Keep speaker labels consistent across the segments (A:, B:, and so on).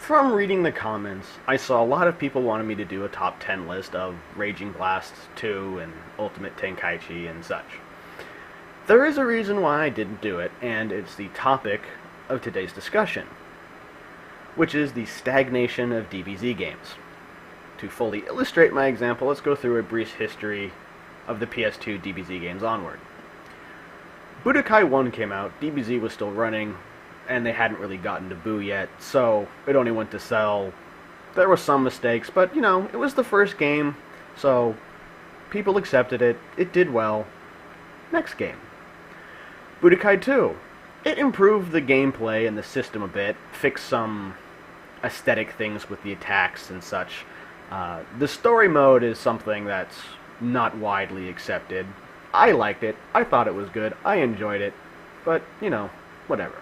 A: From reading the comments, I saw a lot of people wanted me to do a top 10 list of Raging Blast 2 and Ultimate Tenkaichi and such. There is a reason why I didn't do it, and it's the topic of today's discussion, which is the stagnation of DBZ games. To fully illustrate my example, let's go through a brief history of the PS2 DBZ games onward. Budokai 1 came out, DBZ was still running, and they hadn't really gotten to Boo yet, so it only went to Cell. There were some mistakes, but, you know, it was the first game, so people accepted it, it did well. Next game. Budokai 2. It improved the gameplay and the system a bit, fixed some aesthetic things with the attacks and such. The story mode is something that's not widely accepted. I liked it, I thought it was good, I enjoyed it, but, you know, whatever.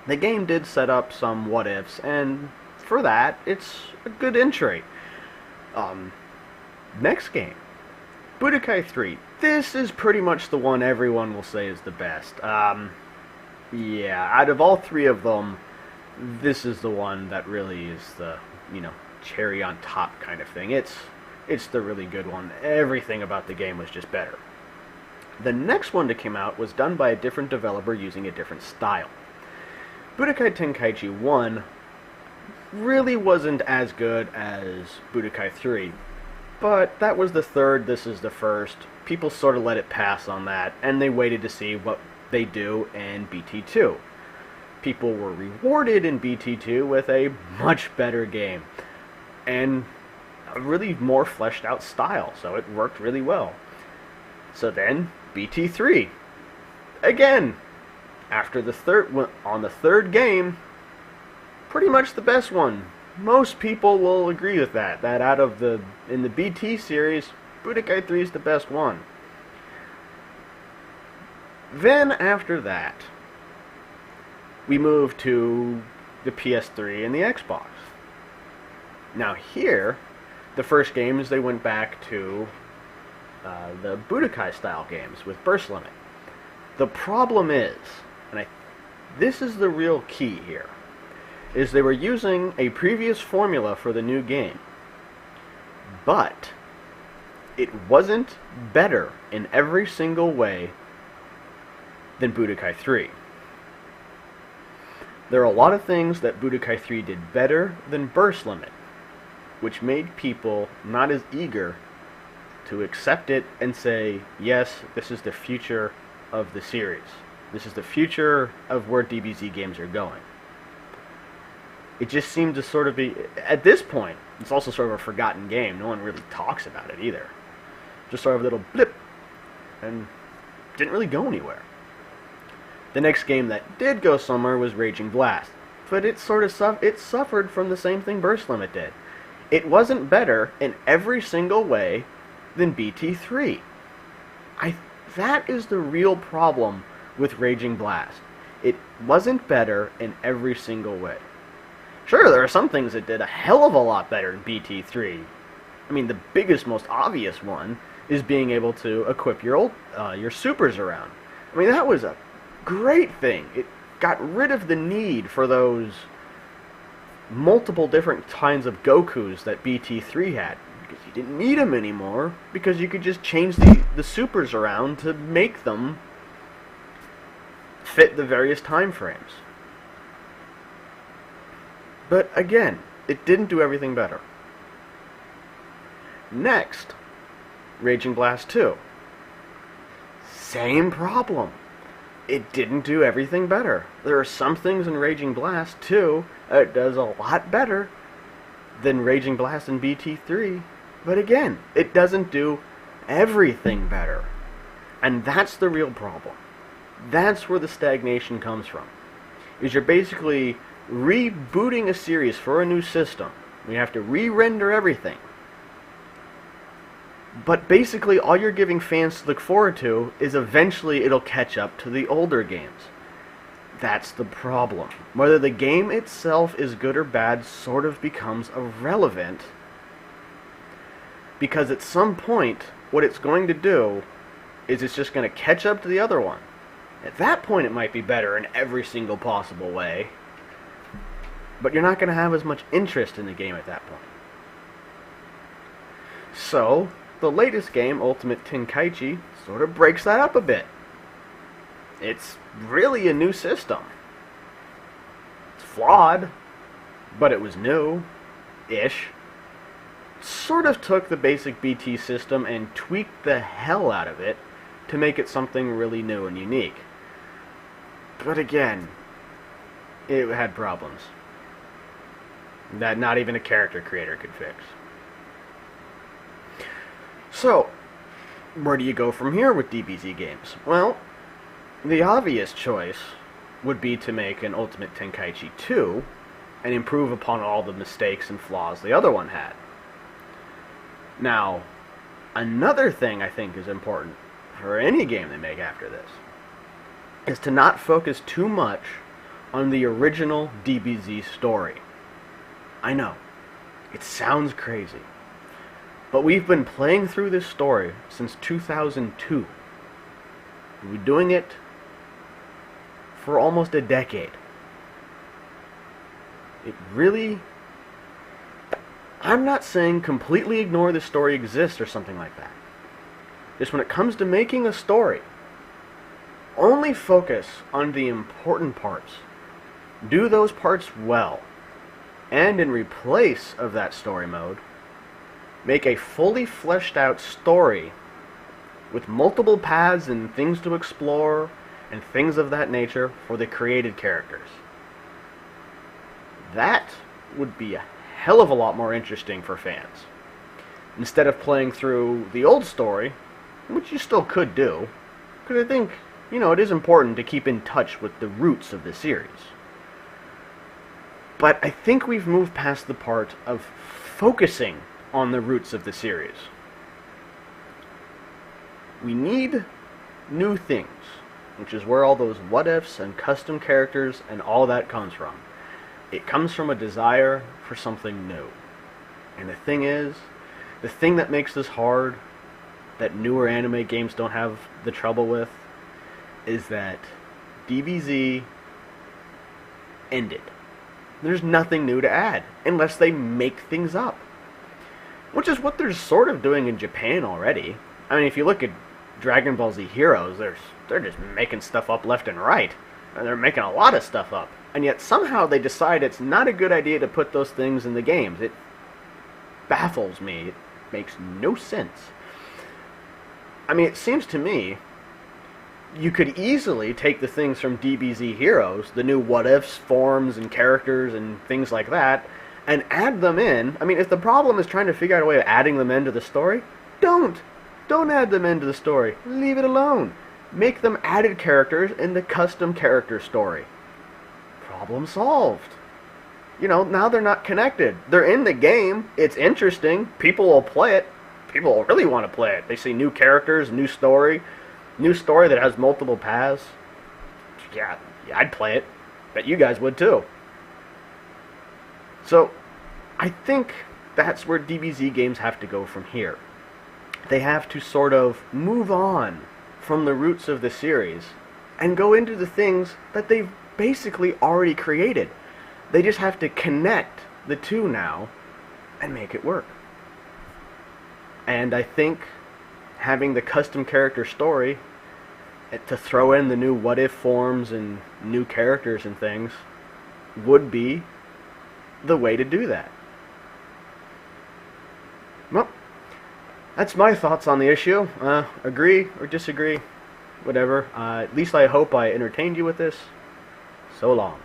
A: The game did set up some what-ifs, and for that, it's a good entry. Next game. Budokai 3. This is pretty much the one everyone will say is the best. Yeah, out of all three of them, this is the one that really is the, you know, cherry on top kind of thing. It's the really good one. Everything about the game was just better. The next one that came out was done by a different developer using a different style. Budokai Tenkaichi 1 really wasn't as good as Budokai 3, but that was the third, this is the first. People sort of let it pass on that, and they waited to see what they do in BT2. People were rewarded in BT2 with a much better game, and a really more fleshed out style, so it worked really well. So then, BT3. Again, after the third game, pretty much the best one. Most people will agree with that out of in the BT series, Budokai 3 is the best one. Then after that, we move to the PS3 and the Xbox. Now here, the first games, they went back to the Budokai style games with burst limit. The problem is, and this is the real key here, is they were using a previous formula for the new game, but it wasn't better in every single way than Budokai 3. There are a lot of things that Budokai 3 did better than burst limit, which made people not as eager to accept it and say, yes, this is the future of the series. This is the future of where DBZ games are going. It just seemed to sort of be, at this point, it's also sort of a forgotten game. No one really talks about it either. Just sort of a little blip, and didn't really go anywhere. The next game that did go somewhere was Raging Blast, but it sort of it suffered from the same thing Burst Limit did. It wasn't better in every single way than BT3. That is the real problem with Raging Blast. It wasn't better in every single way. Sure, there are some things that did a hell of a lot better in BT3. I mean, the biggest, most obvious one is being able to equip your supers around. I mean, that was a great thing. It got rid of the need for those multiple different kinds of Gokus that BT3 had. Because you didn't need them anymore, because you could just change the supers around to make them fit the various time frames. But again, it didn't do everything better. Next, Raging Blast 2. Same problem. It didn't do everything better. There are some things in Raging Blast 2 that does a lot better than Raging Blast in BT3. But again, it doesn't do everything better. And that's the real problem. That's where the stagnation comes from. Is you're basically rebooting a series for a new system. You have to re-render everything. But basically all you're giving fans to look forward to is eventually it'll catch up to the older games. That's the problem. Whether the game itself is good or bad sort of becomes irrelevant, because at some point what it's going to do is it's just going to catch up to the other one. At that point it might be better in every single possible way, but you're not going to have as much interest in the game at that point. So, the latest game, Ultimate Tenkaichi, sort of breaks that up a bit. It's really a new system. It's flawed, but it was new-ish. Sort of took the basic BT system and tweaked the hell out of it to make it something really new and unique. But again, it had problems that not even a character creator could fix. So, where do you go from here with DBZ games? Well, the obvious choice would be to make an Ultimate Tenkaichi 2 and improve upon all the mistakes and flaws the other one had. Now, another thing I think is important for any game they make after this is to not focus too much on the original DBZ story. I know, it sounds crazy, but we've been playing through this story since 2002. We've been doing it for almost a decade. It really... I'm not saying completely ignore the story exists or something like that. Just when it comes to making a story, only focus on the important parts. Do those parts well. And in replace of that story mode, make a fully fleshed out story with multiple paths and things to explore and things of that nature for the created characters. That would be a hell of a lot more interesting for fans. Instead of playing through the old story, which you still could do, because I think, it is important to keep in touch with the roots of the series. But I think we've moved past the part of focusing on the roots of the series. We need new things, which is where all those what-ifs and custom characters and all that comes from. It comes from a desire for something new. And the thing is, the thing that makes this hard, that newer anime games don't have the trouble with, is that DBZ ended. There's nothing new to add, unless they make things up. Which is what they're sort of doing in Japan already. I mean, if you look at Dragon Ball Z Heroes, they're just making stuff up left and right. And they're making a lot of stuff up. And yet somehow they decide it's not a good idea to put those things in the games. It baffles me. It makes no sense. I mean, it seems to me you could easily take the things from DBZ Heroes, the new what-ifs, forms, and characters, and things like that, and add them in. I mean, if the problem is trying to figure out a way of adding them into the story, don't add them into the story. Leave it alone. Make them added characters in the custom character story. Problem solved. Now they're not connected. They're in the game. It's interesting. People will play it. People will really want to play it. They see new characters, new story that has multiple paths. Yeah, I'd play it. Bet you guys would too. So, I think that's where DBZ games have to go from here. They have to sort of move on from the roots of the series and go into the things that they've basically already created. They just have to connect the two now and make it work. And I think having the custom character story to throw in the new what-if forms and new characters and things would be the way to do that. Well, that's my thoughts on the issue. Agree or disagree, whatever. At least I hope I entertained you with this. So long.